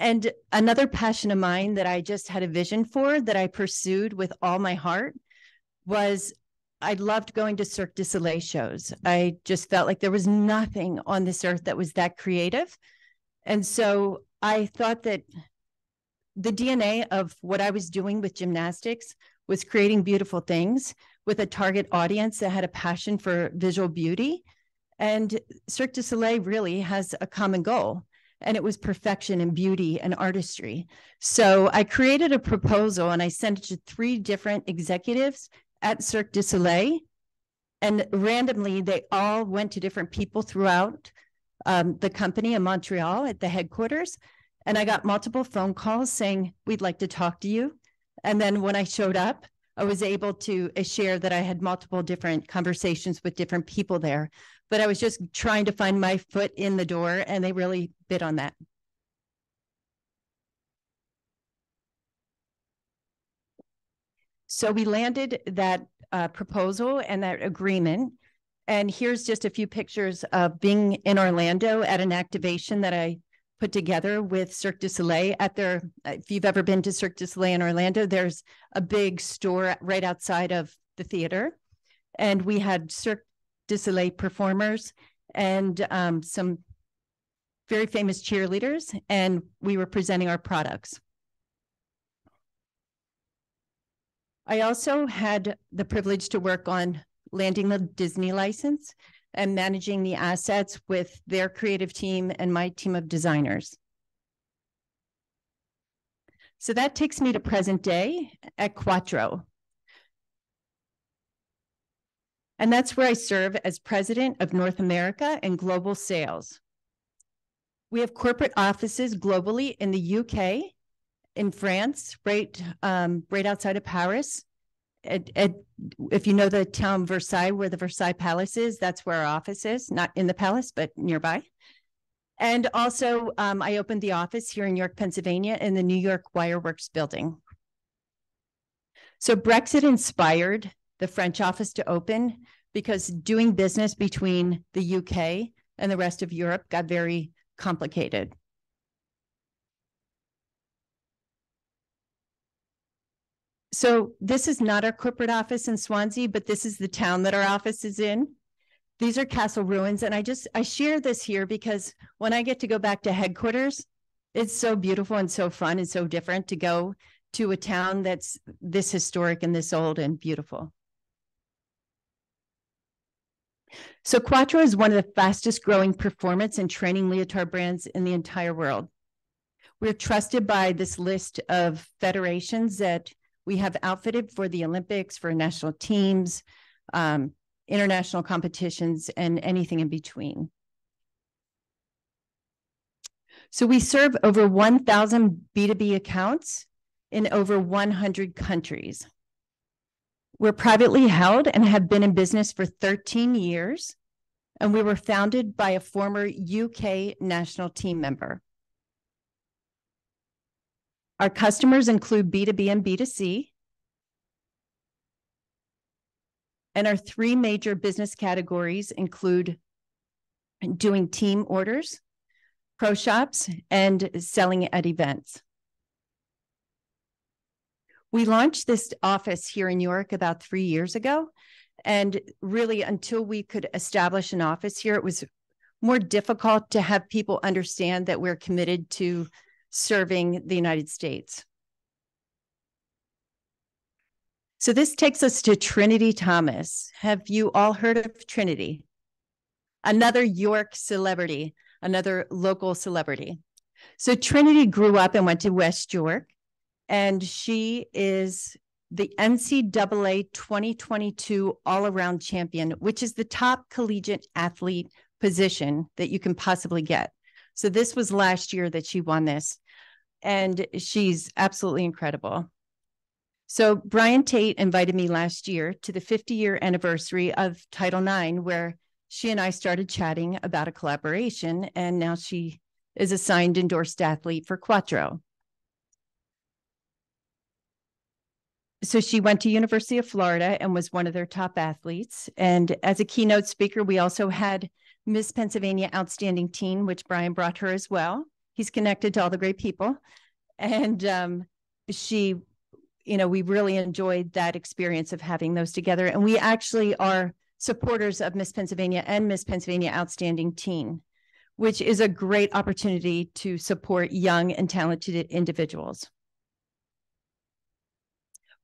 And another passion of mine that I just had a vision for, that I pursued with all my heart, was I loved going to Cirque Du Soleil shows. I just felt like there was nothing on this earth that was that creative. And so I thought that the DNA of what I was doing with gymnastics was creating beautiful things with a target audience that had a passion for visual beauty. And Cirque Du Soleil really has a common goal, and it was perfection and beauty and artistry. So I created a proposal and I sent it to 3 different executives at Cirque Du Soleil, and randomly they all went to different people throughout the company in Montreal at the headquarters. And I got multiple phone calls saying, we'd like to talk to you. And then when I showed up, I was able to share that I had multiple different conversations with different people there, but I was just trying to find my foot in the door, and they really bid on that. So we landed that proposal and that agreement. And here's just a few pictures of being in Orlando at an activation that I put together with Cirque Du Soleil at their, if you've ever been to Cirque Du Soleil in Orlando, there's a big store right outside of the theater. And we had Cirque Du Soleil performers and some very famous cheerleaders, and we were presenting our products. I also had the privilege to work on landing the Disney license and managing the assets with their creative team and my team of designers. So that takes me to present day at Quatro. And that's where I serve as president of North America and global sales. We have corporate offices globally in the UK, in France, right outside of Paris. If you know the town Versailles, where the Versailles Palace is, that's where our office is, not in the palace, but nearby. And also, I opened the office here in York, Pennsylvania, in the New York Wireworks building. So Brexit inspired the French office to open because doing business between the UK and the rest of Europe got very complicated. So this is not our corporate office in Swansea, but this is the town that our office is in. These are castle ruins. And I share this here because when I get to go back to headquarters, it's so beautiful and so fun and so different to go to a town that's this historic and this old and beautiful. So Quatro is one of the fastest growing performance and training leotard brands in the entire world. We're trusted by this list of federations that we have outfitted for the Olympics, for national teams, international competitions, and anything in between. So we serve over 1,000 B2B accounts in over 100 countries. We're privately held and have been in business for 13 years, and we were founded by a former UK national team member. Our customers include B2B and B2C, and our three major business categories include doing team orders, pro shops, and selling at events. We launched this office here in New York about 3 years ago, and really until we could establish an office here, it was more difficult to have people understand that we're committed to serving the United States. So this takes us to Trinity Thomas. Have you all heard of Trinity? Another York celebrity, another local celebrity. So Trinity grew up and went to West York, and she is the NCAA 2022 all-around champion, which is the top collegiate athlete position that you can possibly get. So this was last year that she won this, and she's absolutely incredible. So Brian Tate invited me last year to the 50-year anniversary of Title IX, where she and I started chatting about a collaboration, and now she is a signed endorsed athlete for Quatro. So she went to University of Florida and was one of their top athletes. And as a keynote speaker, we also had Miss Pennsylvania Outstanding Teen, which Brian brought her as well. He's connected to all the great people. And she, you know, we really enjoyed that experience of having those together. And we actually are supporters of Miss Pennsylvania and Miss Pennsylvania Outstanding Teen, which is a great opportunity to support young and talented individuals.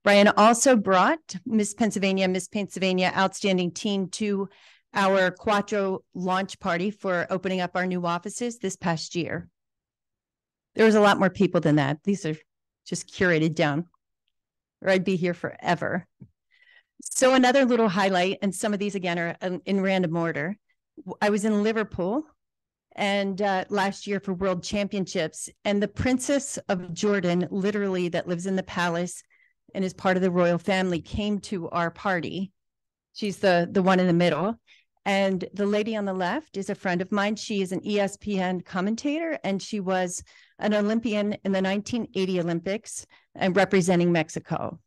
Brian also brought Miss Pennsylvania Outstanding Teen to our Quatro launch party for opening up our new offices this past year. There was a lot more people than that. These are just curated down, or I'd be here forever. So another little highlight, and some of these again are in random order. I was in Liverpool and last year for World Championships, and the Princess of Jordan, literally that lives in the palace and is part of the royal family, came to our party. She's the one in the middle. And the lady on the left is a friend of mine. She is an ESPN commentator, and she was an Olympian in the 1980 Olympics and representing Mexico.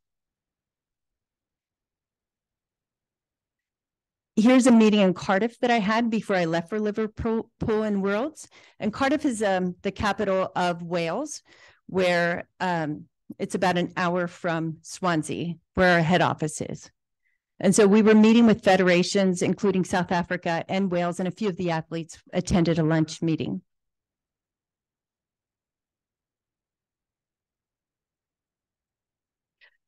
Here's a meeting in Cardiff that I had before I left for Liverpool and Worlds. And Cardiff is the capital of Wales, where it's about an hour from Swansea, where our head office is. And so we were meeting with federations, including South Africa and Wales, and a few of the athletes attended a lunch meeting.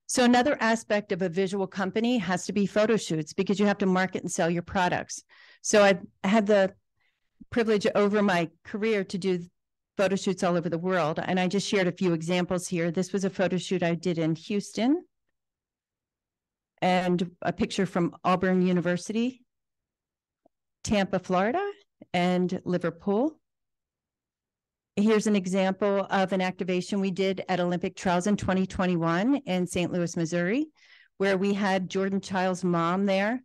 So another aspect of a visual company has to be photo shoots, because you have to market and sell your products. So I've had the privilege over my career to do photo shoots all over the world. And I just shared a few examples here. This was a photo shoot I did in Houston, and a picture from Auburn University, Tampa, Florida, and Liverpool. Here's an example of an activation we did at Olympic Trials in 2021 in St. Louis, Missouri, where we had Jordan Child's mom there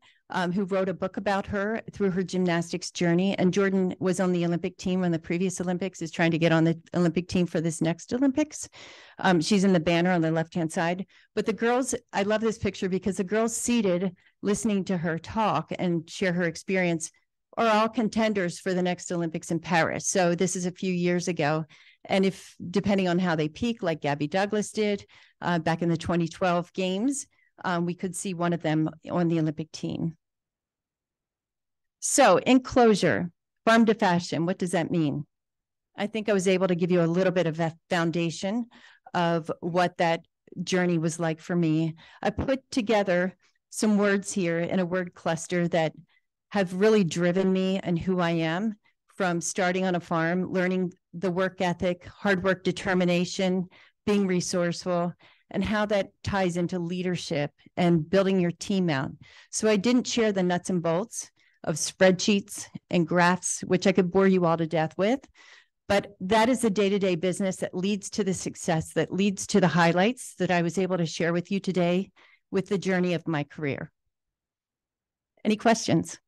who wrote a book about her through her gymnastics journey. And Jordan was on the Olympic team on the previous Olympics, is trying to get on the Olympic team for this next Olympics. She's in the banner on the left-hand side. But the girls, I love this picture because the girls seated listening to her talk and share her experience are all contenders for the next Olympics in Paris. So this is a few years ago. And if, depending on how they peak, like Gabby Douglas did back in the 2012 games, we could see one of them on the Olympic team. So in closure, farm to fashion, what does that mean? I think I was able to give you a little bit of a foundation of what that journey was like for me. I put together some words here in a word cluster that have really driven me and who I am, from starting on a farm, learning the work ethic, hard work, determination, being resourceful, and how that ties into leadership and building your team out. So I didn't share the nuts and bolts of spreadsheets and graphs, which I could bore you all to death with, but that is the day-to-day business that leads to the success, that leads to the highlights that I was able to share with you today with the journey of my career. Any questions?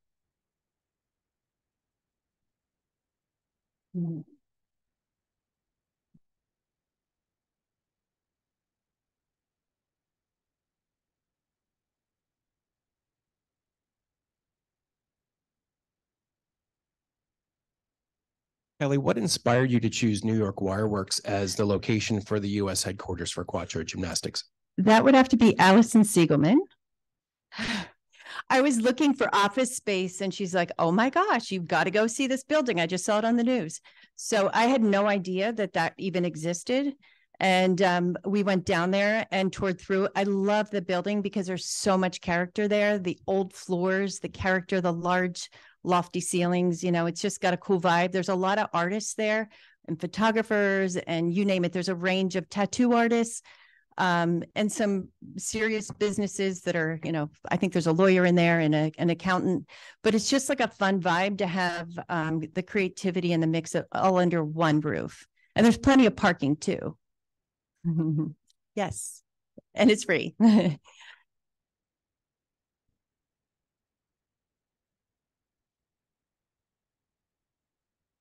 Kelly, what inspired you to choose New York Wireworks as the location for the U.S. headquarters for Quatro Gymnastics? That would have to be Allison Siegelman. I was looking for office space and she's like, oh my gosh, you've got to go see this building. I just saw it on the news. So I had no idea that that even existed. And we went down there and toured through. I love the building because there's so much character there. The old floors, the character, the large lofty ceilings, you know, it's just got a cool vibe. There's a lot of artists there and photographers and you name it. There's a range of tattoo artists and some serious businesses that are, you know, I think there's a lawyer in there and an accountant, but it's just like a fun vibe to have the creativity and the mix of all under one roof. And there's plenty of parking too. Yes, and it's free.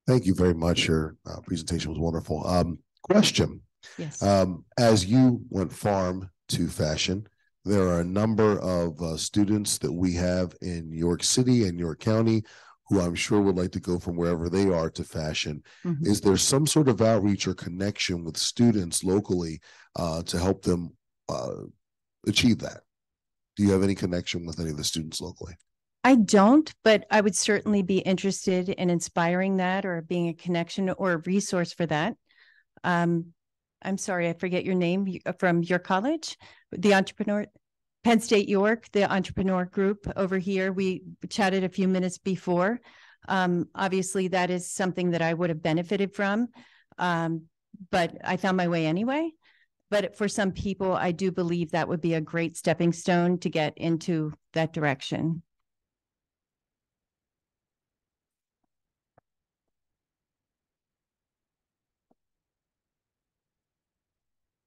Thank you very much. Your presentation was wonderful. Question. Yes. As you went farm to fashion, there are a number of students that we have in York City and York County who I'm sure would like to go from wherever they are to fashion. Mm-hmm. Is there some sort of outreach or connection with students locally to help them achieve that? Do you have any connection with any of the students locally? I don't, but I would certainly be interested in inspiring that or being a connection or a resource for that. I'm sorry, I forget your name from your college, the entrepreneur, Penn State York, the entrepreneur group over here. We chatted a few minutes before. Obviously, that is something that I would have benefited from, but I found my way anyway. But for some people, I do believe that would be a great stepping stone to get into that direction.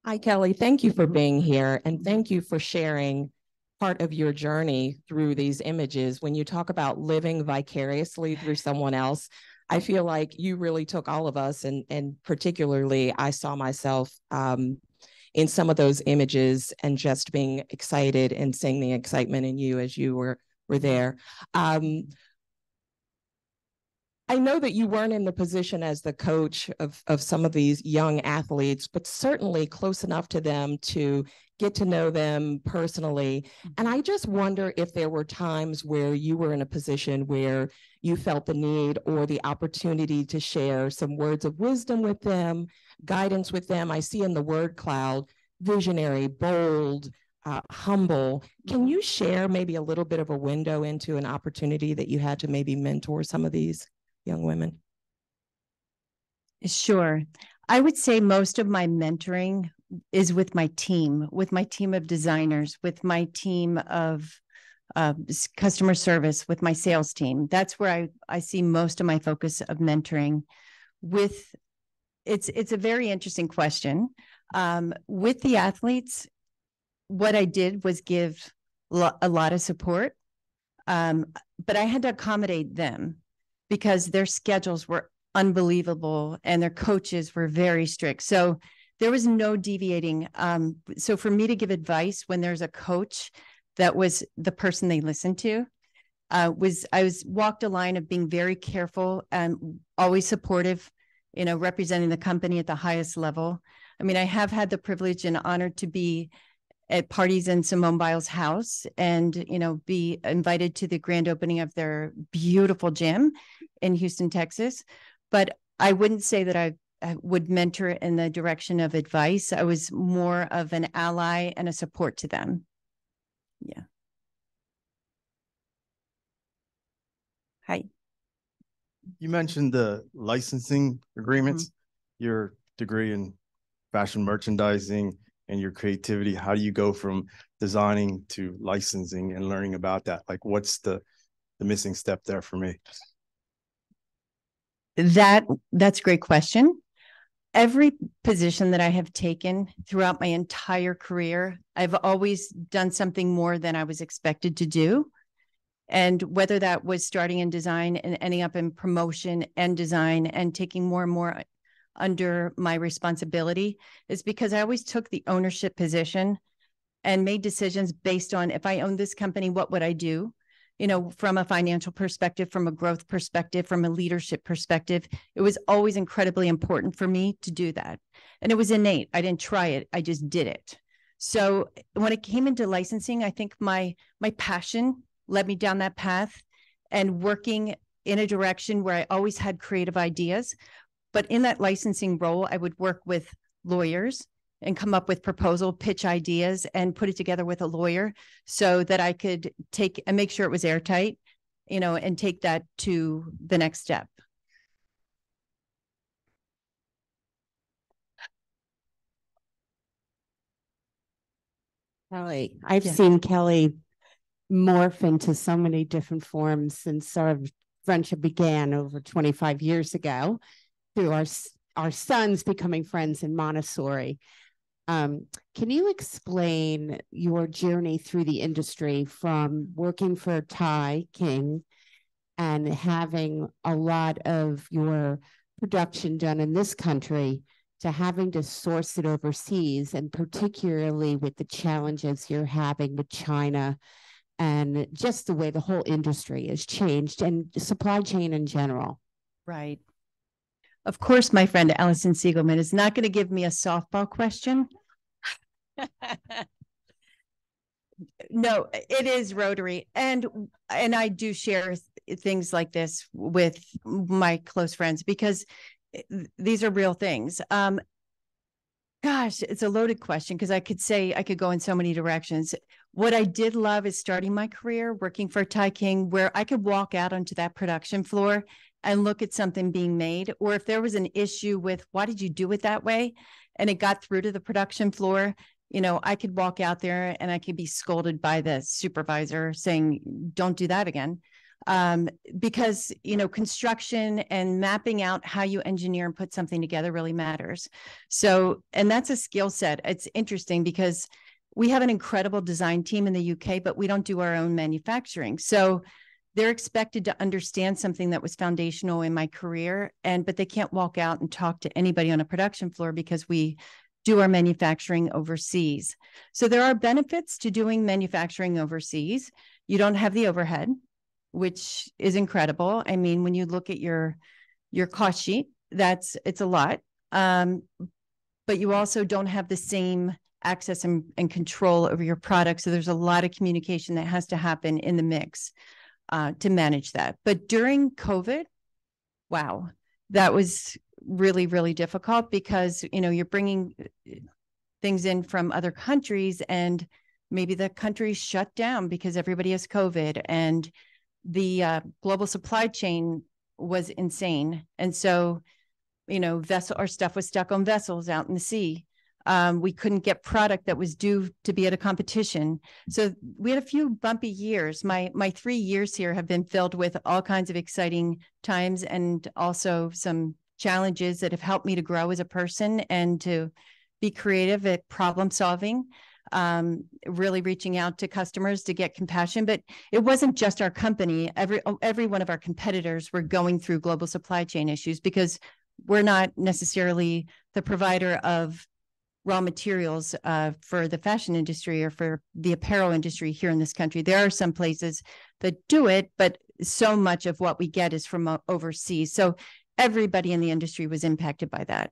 Hi, Kelly. Thank you for being here and thank you for sharing part of your journey through these images. When you talk about living vicariously through someone else, I feel like you really took all of us and particularly I saw myself in some of those images and just being excited and seeing the excitement in you as you were there. I know that you weren't in the position as the coach of some of these young athletes, but certainly close enough to them to get to know them personally. And I just wonder if there were times where you were in a position where you felt the need or the opportunity to share some words of wisdom with them, guidance with them. I see in the word cloud, visionary, bold, humble. Can you share maybe a little bit of a window into an opportunity that you had to maybe mentor some of these young women? Sure. I would say most of my mentoring is with my team of designers, with my team of customer service, with my sales team. That's where I see most of my focus of mentoring. It's a very interesting question. With the athletes, what I did was give a lot of support. But I had to accommodate them because their schedules were unbelievable and their coaches were very strict. So there was no deviating. So for me to give advice when there's a coach that was the person they listened to, I walked a line of being very careful and always supportive, representing the company at the highest level. I mean, I have had the privilege and honor to be at parties in Simone Biles' house and, be invited to the grand opening of their beautiful gym in Houston, Texas. But I wouldn't say that I would mentor in the direction of advice. I was more of an ally and a support to them. Yeah. Hi. You mentioned the licensing agreements, your degree in fashion merchandising and your creativity. How do you go from designing to licensing and learning about that? Like, what's the missing step there for me? That's a great question. Every position that I have taken throughout my entire career, I've always done something more than I was expected to do. And whether that was starting in design and ending up in promotion and design and taking more and more under my responsibility, is because I always took the ownership position and made decisions based on, if I owned this company, what would I do? From a financial perspective, from a growth perspective, from a leadership perspective. It was always incredibly important for me to do that. And it was innate. I didn't try it. I just did it. So when it came into licensing, I think my passion led me down that path, and working in a direction where I always had creative ideas. But in that licensing role, I would work with lawyers and come up with proposal, pitch ideas, and put it together with a lawyer so that I could take and make sure it was airtight, and take that to the next step. Kelly, I've seen Kelly morph into so many different forms since our friendship began over 25 years ago, through our sons becoming friends in Montessori. Can you explain your journey through the industry from working for Ty King and having a lot of your production done in this country to having to source it overseas, and particularly with the challenges you're having with China and just the way the whole industry has changed and supply chain in general? Right. Of course, my friend Allison Siegelman is not going to give me a softball question. No, it is Rotary. And I do share things like this with my close friends because these are real things. Gosh, it's a loaded question because I could go in so many directions. What I did love is starting my career working for Ty King, where I could walk out onto that production floor and look at something being made, or if there was an issue with why did you do it that way, and it got through to the production floor, I could walk out there and I could be scolded by the supervisor saying, don't do that again. Because, construction and mapping out how you engineer and put something together really matters. So, and that's a skill set. It's interesting because we have an incredible design team in the UK, but we don't do our own manufacturing. So they're expected to understand something that was foundational in my career, but they can't walk out and talk to anybody on a production floor because we do our manufacturing overseas. So there are benefits to doing manufacturing overseas. You don't have the overhead, which is incredible. I mean, when you look at your cost sheet, it's a lot. But you also don't have the same access and control over your product. So there's a lot of communication that has to happen in the mix to manage that. But during COVID, wow, that was really, really difficult because, you're bringing things in from other countries and maybe the country's shut down because everybody has COVID, and the global supply chain was insane. And so, our stuff was stuck on vessels out in the sea. We couldn't get product that was due to be at a competition. So we had a few bumpy years. My 3 years here have been filled with all kinds of exciting times and also some challenges that have helped me to grow as a person and to be creative at problem solving. really reaching out to customers to get compassion. But it wasn't just our company. Every one of our competitors were going through global supply chain issues because we're not necessarily the provider of raw materials for the fashion industry or for the apparel industry here in this country. There are some places that do it, but so much of what we get is from overseas. So everybody in the industry was impacted by that.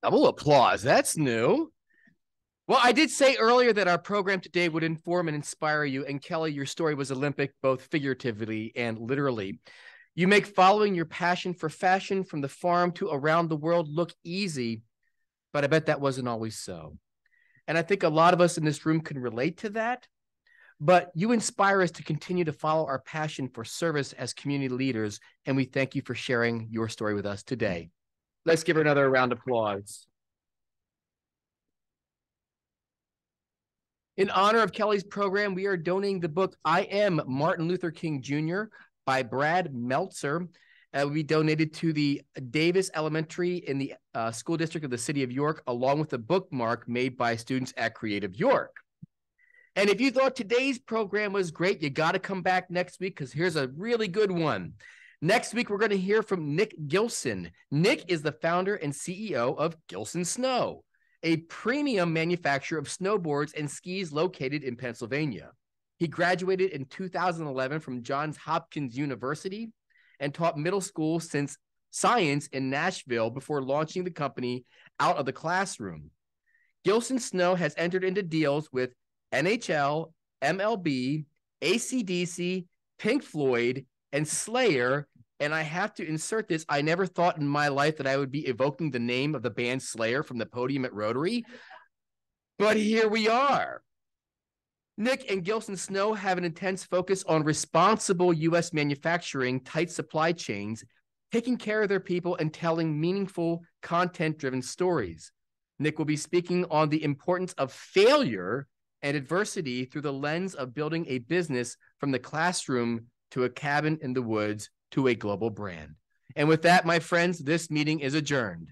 Double applause. That's new. Well, I did say earlier that our program today would inform and inspire you. And Kelly, your story was Olympic, both figuratively and literally. You make following your passion for fashion from the farm to around the world look easy, but I bet that wasn't always so. And I think a lot of us in this room can relate to that. But you inspire us to continue to follow our passion for service as community leaders. And we thank you for sharing your story with us today. Let's give her another round of applause. In honor of Kelly's program, we are donating the book, I Am Martin Luther King Jr. by Brad Meltzer. We donated to the Davis Elementary in the school district of the city of York, along with a bookmark made by students at Creative York. And if you thought today's program was great, you got to come back next week because here's a really good one. Next week, we're going to hear from Nick Gilson. Nick is the founder and CEO of Gilson Snow, a premium manufacturer of snowboards and skis located in Pennsylvania. He graduated in 2011 from Johns Hopkins University and taught middle school science in Nashville before launching the company out of the classroom. Gilson Snow has entered into deals with NHL, MLB, AC/DC, Pink Floyd, and Slayer. And I have to insert this. I never thought in my life that I would be evoking the name of the band Slayer from the podium at Rotary. But here we are. Nick and Gilson Snow have an intense focus on responsible U.S. manufacturing, tight supply chains, taking care of their people, and telling meaningful, content-driven stories. Nick will be speaking on the importance of failure and adversity through the lens of building a business from the classroom to a cabin in the woods to a global brand. And with that, my friends, this meeting is adjourned.